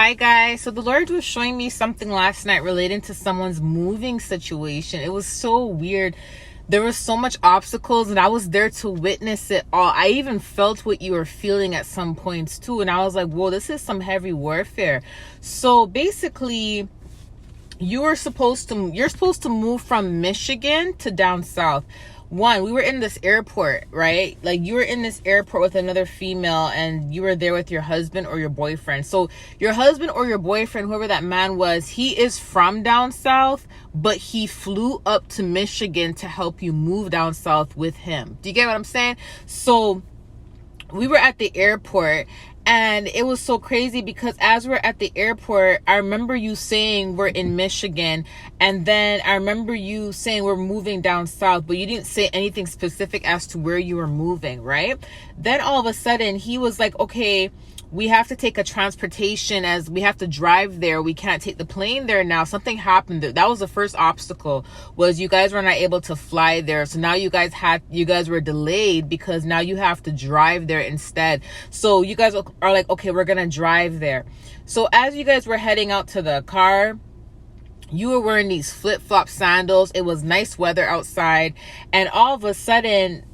Hi guys, so the Lord was showing me something last night relating to someone's moving situation. It was so weird. There was so much obstacles and I was there to witness it all. I even felt what you were feeling at some points too, and I was like, whoa, this is some heavy warfare. So basically, you're supposed to move from Michigan to down south. We were in this airport, right? Like, you were in this airport with another female and you were there with your husband or your boyfriend. So your husband or your boyfriend, whoever that man was, he is from down south, but he flew up to Michigan to help you move down south with him. Do you get what I'm saying? So we were at the airport, and it was so crazy because as we're at the airport, I remember you saying we're in Michigan, and then I remember you saying we're moving down south, but you didn't say anything specific as to where you were moving, right? Then all of a sudden he was like, okay, we have to take a transportation, as we have to drive there. We can't take the plane there now. Something happened. That was the first obstacle, was you guys were not able to fly there. So now you guys were delayed because now you have to drive there instead. So you guys are like, okay, we're going to drive there. So as you guys were heading out to the car, you were wearing these flip-flop sandals. It was nice weather outside. And all of a sudden,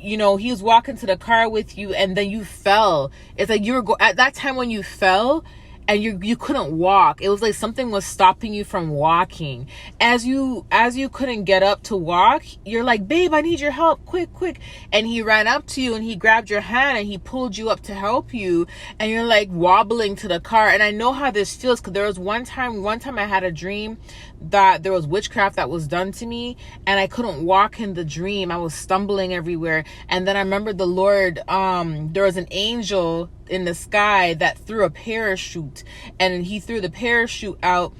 he was walking to the car with you, and then you fell. It's like you were at that time when you fell and you couldn't walk. It was like something was stopping you from walking. As you couldn't get up to walk, you're like, babe, I need your help, quick. And he ran up to you and he grabbed your hand and he pulled you up to help you, and you're like wobbling to the car. And I know how this feels, because there was one time I had a dream that there was witchcraft that was done to me, and I couldn't walk in the dream. I was stumbling everywhere. And then I remember the Lord, there was an angel in the sky that threw a parachute, and he threw the parachute out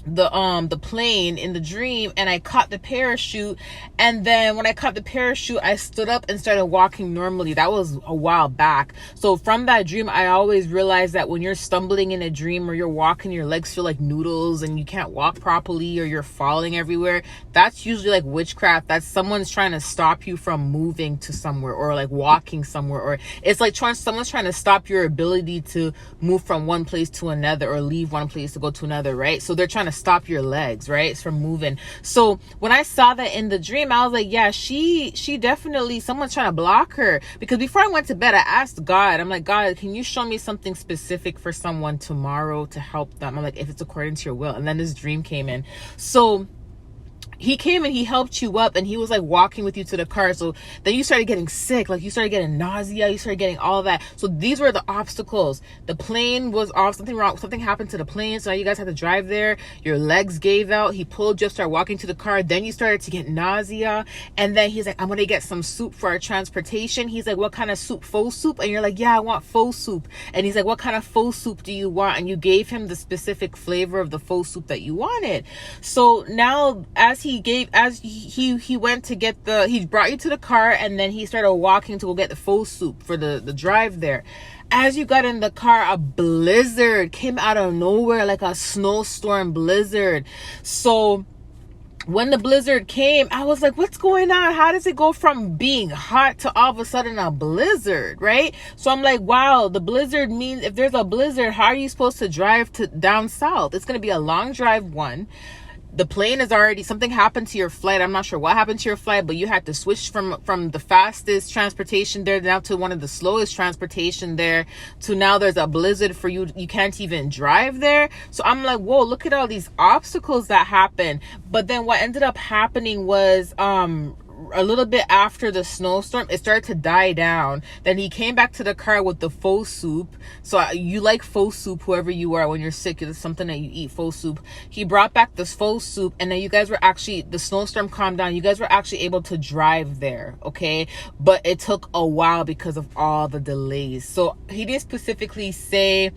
the plane in the dream, and I caught the parachute. And then when I caught the parachute, I stood up and started walking normally. That was a while back. So from that dream, I always realized that when you're stumbling in a dream or you're walking, your legs feel like noodles and you can't walk properly, or you're falling everywhere, that's usually like witchcraft. That's someone's trying to stop you from moving to somewhere, or like walking somewhere, or it's like someone's trying to stop your ability to move from one place to another, or leave one place to go to another, right? So they're trying to stop your legs, right? It's from moving. So when I saw that in the dream, I was like, yeah, she definitely, someone's trying to block her. Because before I went to bed, I asked God, I'm like, God, can you show me something specific for someone tomorrow to help them? I'm like, if it's according to your will. And then this dream came in. So he came and he helped you up, and he was like walking with you to the car. So then you started getting sick, like you started getting nausea, you started getting all that. So these were the obstacles. The plane was off, something happened to the plane, so now you guys had to drive there. Your legs gave out, he pulled you up, started walking to the car. Then you started to get nausea, and then he's like, I'm gonna get some soup for our transportation. He's like, what kind of soup? Faux soup? And you're like, yeah, I want faux soup. And he's like, what kind of faux soup do you want? And you gave him the specific flavor of the faux soup that you wanted. So now he went to get he brought you to the car, and then he started walking to go get the faux soup for the drive there. As you got in the car, a blizzard came out of nowhere, like a snowstorm blizzard. So when the blizzard came, I was like, what's going on? How does it go from being hot to all of a sudden a blizzard, right? So I'm like, wow, the blizzard means, if there's a blizzard, how are you supposed to drive to down south? It's going to be a long drive, one. The plane is already, something happened to your flight. I'm not sure what happened to your flight, but you had to switch from the fastest transportation there now to one of the slowest transportation there, to now there's a blizzard for you. You can't even drive there. So I'm like, whoa, look at all these obstacles that happen. But then what ended up happening was, a little bit after the snowstorm, it started to die down. Then he came back to the car with the faux soup. So you like faux soup, whoever you are, when you're sick, it's something that you eat, faux soup. He brought back this faux soup, and then you guys were actually, the snowstorm calmed down. You guys were actually able to drive there, okay? But it took a while because of all the delays. So he didn't specifically say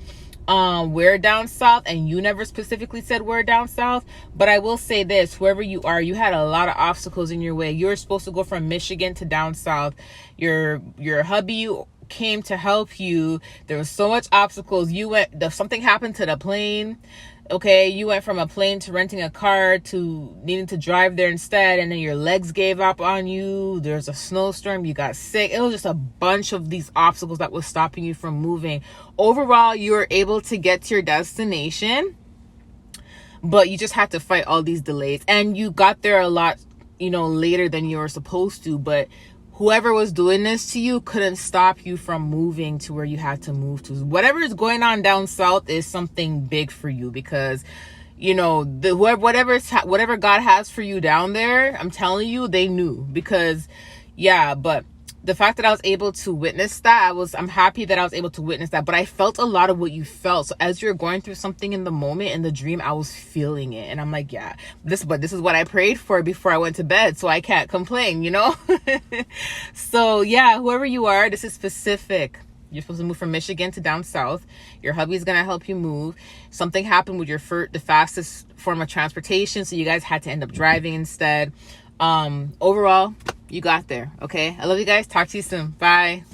where down south, and you never specifically said where down south, but I will say this, whoever you are, you had a lot of obstacles in your way. You were supposed to go from Michigan to down south. Your hubby came to help you. There was so much obstacles. Something happened to the plane. Okay, you went from a plane to renting a car to needing to drive there instead, and then your legs gave up on you. There's a snowstorm, you got sick. It was just a bunch of these obstacles that was stopping you from moving. Overall, you were able to get to your destination, but you just had to fight all these delays, and you got there a lot, later than you were supposed to. But whoever was doing this to you couldn't stop you from moving to where you had to move to. Whatever is going on down south is something big for you, because whatever God has for you down there, I'm telling you, they knew. Because but the fact that I was able to witness that, I'm happy that I was able to witness that. But I felt a lot of what you felt. So as you're going through something in the moment, in the dream, I was feeling it. And I'm like, this is what I prayed for before I went to bed. So I can't complain, So whoever you are, this is specific. You're supposed to move from Michigan to down south. Your hubby's going to help you move. Something happened with the fastest form of transportation, so you guys had to end up driving instead. Overall, you got there. Okay, I love you guys. Talk to you soon. Bye.